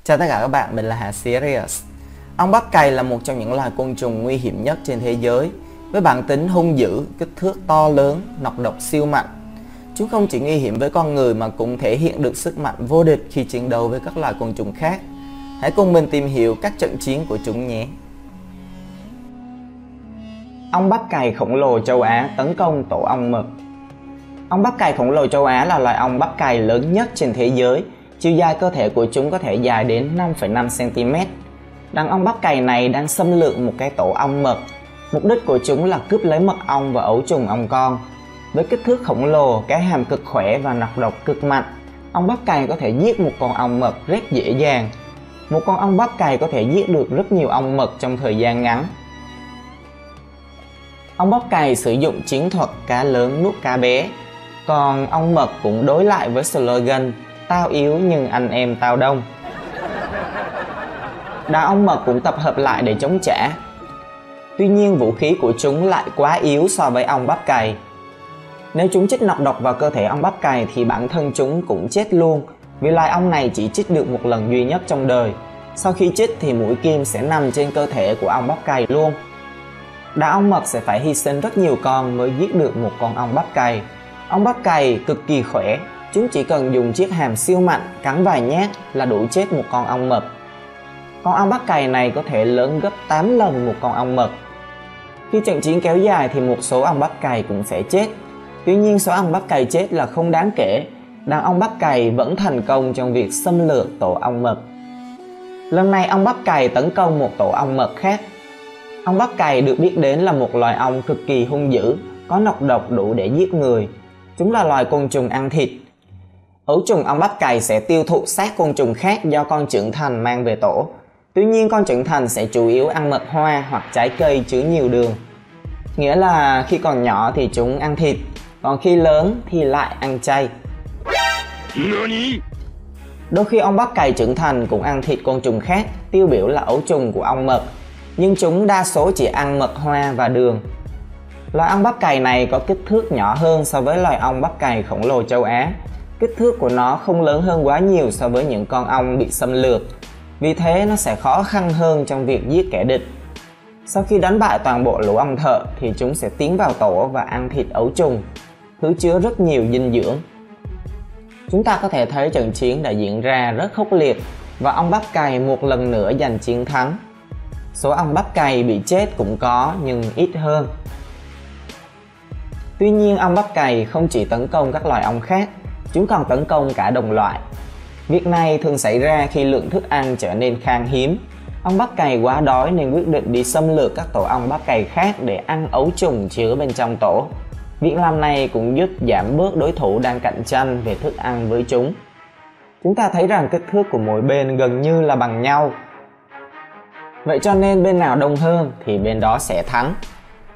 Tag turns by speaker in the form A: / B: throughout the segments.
A: Chào tất cả các bạn, mình là Hà Sirius. Ong bắp cày là một trong những loài côn trùng nguy hiểm nhất trên thế giới. Với bản tính hung dữ, kích thước to lớn, nọc độc siêu mạnh. Chúng không chỉ nguy hiểm với con người mà cũng thể hiện được sức mạnh vô địch khi chiến đấu với các loài côn trùng khác. Hãy cùng mình tìm hiểu các trận chiến của chúng nhé. Ong bắp cày khổng lồ châu Á tấn công tổ ong mật. Ong bắp cày khổng lồ châu Á là loài ong bắp cày lớn nhất trên thế giới. Chiều dài cơ thể của chúng có thể dài đến 5,5 cm. Đàn ong bắp cày này đang xâm lược một cái tổ ong mật. Mục đích của chúng là cướp lấy mật ong và ấu trùng ong con. Với kích thước khổng lồ, cái hàm cực khỏe và nọc độc cực mạnh, ong bắp cày có thể giết một con ong mật rất dễ dàng. Một con ong bắp cày có thể giết được rất nhiều ong mật trong thời gian ngắn. Ong bắp cày sử dụng chiến thuật cá lớn nuốt cá bé. Còn ong mật cũng đối lại với slogan tao yếu nhưng anh em tao đông. Đàn ong mật cũng tập hợp lại để chống trả. Tuy nhiên vũ khí của chúng lại quá yếu so với ong bắp cày. Nếu chúng chích nọc độc vào cơ thể ong bắp cày thì bản thân chúng cũng chết luôn, vì loài ong này chỉ chích được một lần duy nhất trong đời. Sau khi chích thì mũi kim sẽ nằm trên cơ thể của ong bắp cày luôn. Đàn ong mật sẽ phải hy sinh rất nhiều con mới giết được một con ong bắp cày. Ong bắp cày cực kỳ khỏe, chúng chỉ cần dùng chiếc hàm siêu mạnh cắn vài nhát là đủ chết một con ong mật. Con ong bắp cày này có thể lớn gấp 8 lần một con ong mật. Khi trận chiến kéo dài thì một số ong bắp cày cũng sẽ chết. Tuy nhiên số ong bắp cày chết là không đáng kể. Đàn ong bắp cày vẫn thành công trong việc xâm lược tổ ong mật. Lần này ong bắp cày tấn công một tổ ong mật khác. Ong bắp cày được biết đến là một loài ong cực kỳ hung dữ, có nọc độc đủ để giết người. Chúng là loài côn trùng ăn thịt. Ấu trùng ong bắp cày sẽ tiêu thụ xác côn trùng khác do con trưởng thành mang về tổ. Tuy nhiên con trưởng thành sẽ chủ yếu ăn mật hoa hoặc trái cây chứa nhiều đường. Nghĩa là khi còn nhỏ thì chúng ăn thịt, còn khi lớn thì lại ăn chay. Đôi khi ong bắp cày trưởng thành cũng ăn thịt côn trùng khác, tiêu biểu là ấu trùng của ong mật. Nhưng chúng đa số chỉ ăn mật hoa và đường. Loài ong bắp cày này có kích thước nhỏ hơn so với loài ong bắp cày khổng lồ châu Á. Kích thước của nó không lớn hơn quá nhiều so với những con ong bị xâm lược. Vì thế nó sẽ khó khăn hơn trong việc giết kẻ địch. Sau khi đánh bại toàn bộ lũ ong thợ thì chúng sẽ tiến vào tổ và ăn thịt ấu trùng, thứ chứa rất nhiều dinh dưỡng. Chúng ta có thể thấy trận chiến đã diễn ra rất khốc liệt và ong bắp cày một lần nữa giành chiến thắng. Số ong bắp cày bị chết cũng có nhưng ít hơn. Tuy nhiên ong bắp cày không chỉ tấn công các loài ong khác, chúng còn tấn công cả đồng loại. Việc này thường xảy ra khi lượng thức ăn trở nên khan hiếm. Ong bắp cày quá đói nên quyết định đi xâm lược các tổ ong bắp cày khác để ăn ấu trùng chứa bên trong tổ. Việc làm này cũng giúp giảm bớt đối thủ đang cạnh tranh về thức ăn với chúng. Chúng ta thấy rằng kích thước của mỗi bên gần như là bằng nhau. Vậy cho nên bên nào đông hơn thì bên đó sẽ thắng.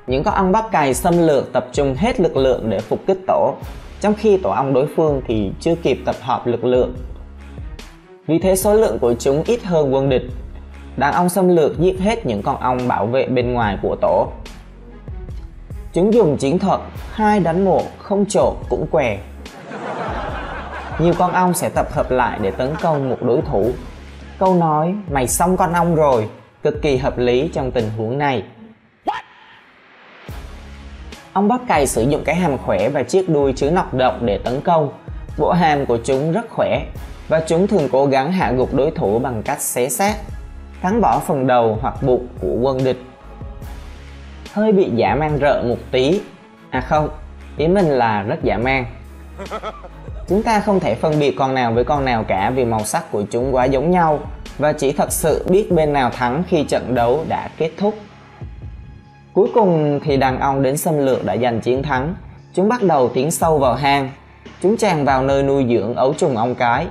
A: Những con ong bắp cày xâm lược tập trung hết lực lượng để phục kích tổ, trong khi tổ ong đối phương thì chưa kịp tập hợp lực lượng. Vì thế số lượng của chúng ít hơn quân địch. Đàn ong xâm lược giết hết những con ong bảo vệ bên ngoài của tổ. Chúng dùng chiến thuật 2 đánh 1, không trộn cũng què. Nhiều con ong sẽ tập hợp lại để tấn công một đối thủ. Câu nói mày xong con ong rồi cực kỳ hợp lý trong tình huống này. Ong bắp cày sử dụng cái hàm khỏe và chiếc đuôi chứa nọc độc để tấn công. Bộ hàm của chúng rất khỏe và chúng thường cố gắng hạ gục đối thủ bằng cách xé xác, cắn bỏ phần đầu hoặc bụng của quân địch. Hơi bị dã man rợ một tí. À không, ý mình là rất dã man. Chúng ta không thể phân biệt con nào với con nào cả vì màu sắc của chúng quá giống nhau và chỉ thật sự biết bên nào thắng khi trận đấu đã kết thúc. Cuối cùng thì đàn ong đến xâm lược đã giành chiến thắng. Chúng bắt đầu tiến sâu vào hang. Chúng tràn vào nơi nuôi dưỡng ấu trùng ong cái.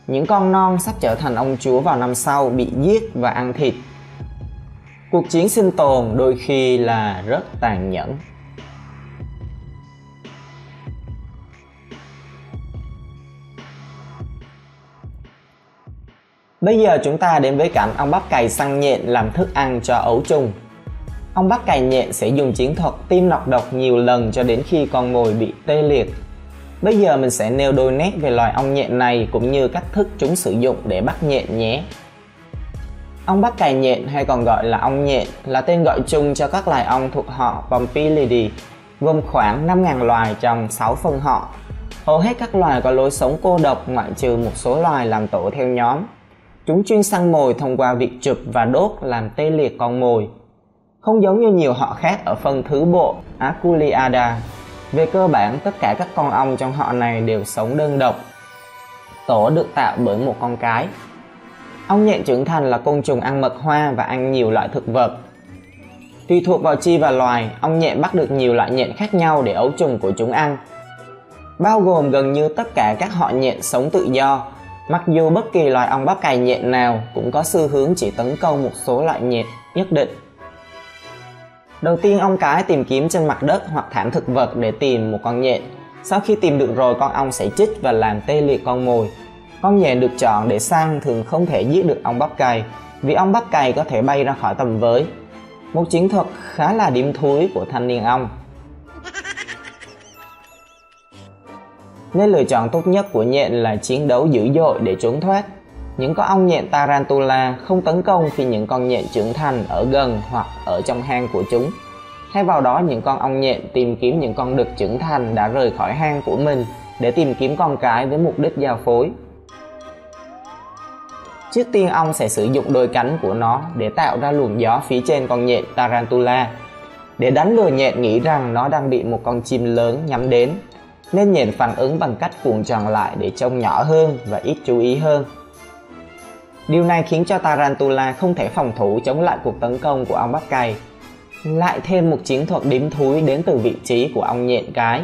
A: Những con non sắp trở thành ong chúa vào năm sau bị giết và ăn thịt. Cuộc chiến sinh tồn đôi khi là rất tàn nhẫn. Bây giờ chúng ta đến với cảnh ong bắp cày săn nhện làm thức ăn cho ấu trùng. Ong bắp cày nhện sẽ dùng chiến thuật tiêm nọc độc nhiều lần cho đến khi con mồi bị tê liệt. Bây giờ mình sẽ nêu đôi nét về loài ong nhện này cũng như cách thức chúng sử dụng để bắt nhện nhé. Ong bắp cày nhện hay còn gọi là ong nhện là tên gọi chung cho các loài ong thuộc họ Pompilidae, gồm khoảng 5.000 loài trong 6 phân họ. Hầu hết các loài có lối sống cô độc ngoại trừ một số loài làm tổ theo nhóm. Chúng chuyên săn mồi thông qua việc chụp và đốt làm tê liệt con mồi. Không giống như nhiều họ khác ở phân thứ bộ Aculeata, về cơ bản tất cả các con ong trong họ này đều sống đơn độc. Tổ được tạo bởi một con cái. Ong nhện trưởng thành là côn trùng ăn mật hoa và ăn nhiều loại thực vật. Tùy thuộc vào chi và loài, ong nhện bắt được nhiều loại nhện khác nhau để ấu trùng của chúng ăn, bao gồm gần như tất cả các họ nhện sống tự do, mặc dù bất kỳ loài ong bắp cày nhện nào cũng có xu hướng chỉ tấn công một số loại nhện nhất định. Đầu tiên, ong cái tìm kiếm trên mặt đất hoặc thảm thực vật để tìm một con nhện. Sau khi tìm được rồi, con ong sẽ chích và làm tê liệt con mồi. Con nhện được chọn để săn thường không thể giết được ong bắp cày, vì ong bắp cày có thể bay ra khỏi tầm với. Một chiến thuật khá là điếm thúi của thanh niên ong. Nên lựa chọn tốt nhất của nhện là chiến đấu dữ dội để trốn thoát. Những con ong nhện Tarantula không tấn công khi những con nhện trưởng thành ở gần hoặc ở trong hang của chúng. Thay vào đó, những con ong nhện tìm kiếm những con đực trưởng thành đã rời khỏi hang của mình để tìm kiếm con cái với mục đích giao phối. Trước tiên, ong sẽ sử dụng đôi cánh của nó để tạo ra luồng gió phía trên con nhện Tarantula, để đánh lừa nhện nghĩ rằng nó đang bị một con chim lớn nhắm đến, nên nhện phản ứng bằng cách cuộn tròn lại để trông nhỏ hơn và ít chú ý hơn. Điều này khiến cho Tarantula không thể phòng thủ chống lại cuộc tấn công của ong bắp cày. Lại thêm một chiến thuật điếm thúi đến từ vị trí của ong nhện cái.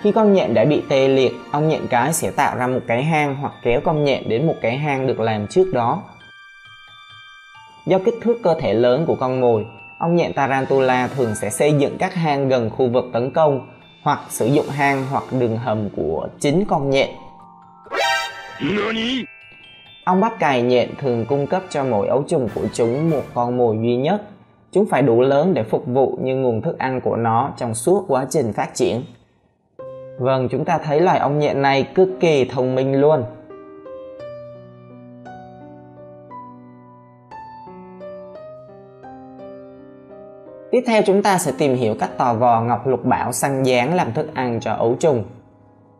A: Khi con nhện đã bị tê liệt, ong nhện cái sẽ tạo ra một cái hang hoặc kéo con nhện đến một cái hang được làm trước đó. Do kích thước cơ thể lớn của con mồi, ong nhện Tarantula thường sẽ xây dựng các hang gần khu vực tấn công, hoặc sử dụng hang hoặc đường hầm của chính con nhện. Ong bắp cày nhện thường cung cấp cho mỗi ấu trùng của chúng một con mồi duy nhất. Chúng phải đủ lớn để phục vụ như nguồn thức ăn của nó trong suốt quá trình phát triển. Vâng, chúng ta thấy loài ong nhện này cực kỳ thông minh luôn. Tiếp theo, chúng ta sẽ tìm hiểu cách tò vò ngọc lục bảo săn gián làm thức ăn cho ấu trùng.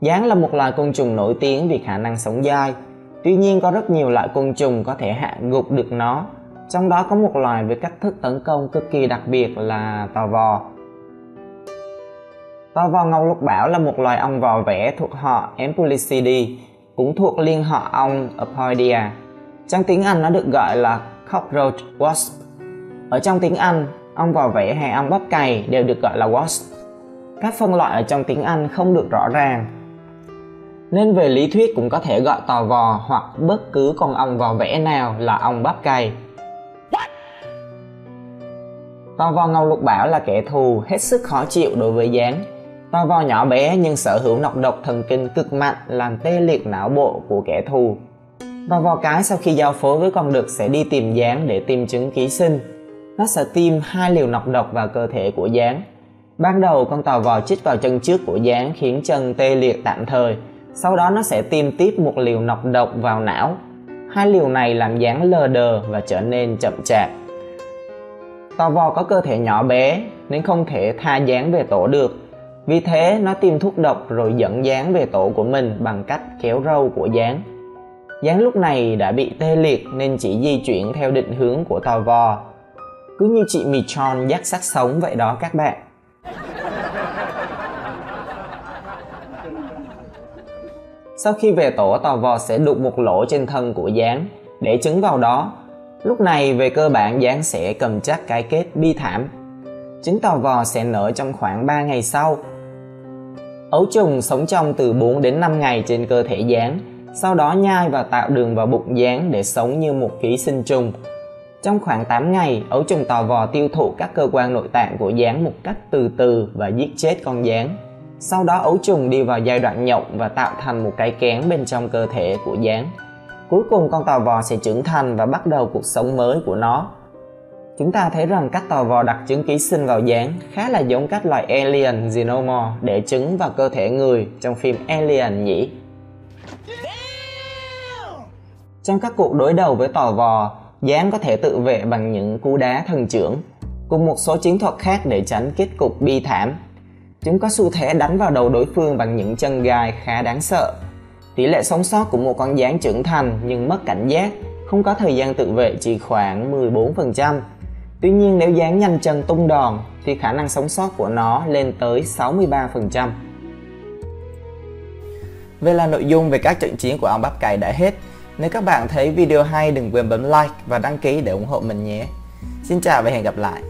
A: Gián là một loài côn trùng nổi tiếng vì khả năng sống dai. Tuy nhiên, có rất nhiều loại côn trùng có thể hạ gục được nó. Trong đó có một loài với cách thức tấn công cực kỳ đặc biệt là tò vò. Tò vò ngọc lục bảo là một loài ong vò vẽ thuộc họ Empulicidae, cũng thuộc liên họ ong Apoidea. Trong tiếng Anh nó được gọi là cockroach wasp. Ở trong tiếng Anh, ong vò vẽ hay ong bắp cày đều được gọi là wasp. Các phân loại ở trong tiếng Anh không được rõ ràng, nên về lý thuyết cũng có thể gọi tò vò hoặc bất cứ con ong vò vẽ nào là ong bắp cày. Tò vò ngọc lục bảo là kẻ thù hết sức khó chịu đối với gián. Tò vò nhỏ bé nhưng sở hữu nọc độc thần kinh cực mạnh làm tê liệt não bộ của kẻ thù. Tò vò cái sau khi giao phối với con đực sẽ đi tìm gián để tìm trứng ký sinh. Nó sẽ tiêm 2 liều nọc độc vào cơ thể của gián. Ban đầu, con tò vò chích vào chân trước của gián khiến chân tê liệt tạm thời. Sau đó nó sẽ tiêm tiếp một liều nọc độc vào não. 2 liều này làm gián lờ đờ và trở nên chậm chạp. Tò vò có cơ thể nhỏ bé nên không thể tha gián về tổ được. Vì thế, nó tiêm thuốc độc rồi dẫn gián về tổ của mình bằng cách kéo râu của gián. Gián lúc này đã bị tê liệt nên chỉ di chuyển theo định hướng của tò vò. Cứ như chị mì tròn dắt xác sống vậy đó các bạn. Sau khi về tổ, tò vò sẽ đục một lỗ trên thân của gián để trứng vào đó. Lúc này về cơ bản gián sẽ cầm chắc cái kết bi thảm. Trứng tò vò sẽ nở trong khoảng 3 ngày sau. Ấu trùng sống trong từ 4 đến 5 ngày trên cơ thể gián, sau đó nhai và tạo đường vào bụng gián để sống như một ký sinh trùng. Trong khoảng 8 ngày, ấu trùng tò vò tiêu thụ các cơ quan nội tạng của gián một cách từ từ và giết chết con gián. Sau đó ấu trùng đi vào giai đoạn nhộng và tạo thành một cái kén bên trong cơ thể của gián. Cuối cùng con tò vò sẽ trưởng thành và bắt đầu cuộc sống mới của nó. Chúng ta thấy rằng cách tò vò đặt trứng ký sinh vào gián khá là giống cách loài alien Xenomorph để trứng vào cơ thể người trong phim Alien nhỉ? Trong các cuộc đối đầu với tò vò, gián có thể tự vệ bằng những cú đá thần chưởng, cùng một số chiến thuật khác để tránh kết cục bi thảm. Chúng có xu thế đánh vào đầu đối phương bằng những chân gai khá đáng sợ. Tỷ lệ sống sót của một con gián trưởng thành nhưng mất cảnh giác, không có thời gian tự vệ chỉ khoảng 14%. Tuy nhiên nếu gián nhanh chân tung đòn thì khả năng sống sót của nó lên tới 63%. Vậy là nội dung về các trận chiến của ong bắp cày đã hết. Nếu các bạn thấy video hay đừng quên bấm like và đăng ký để ủng hộ mình nhé. Xin chào và hẹn gặp lại.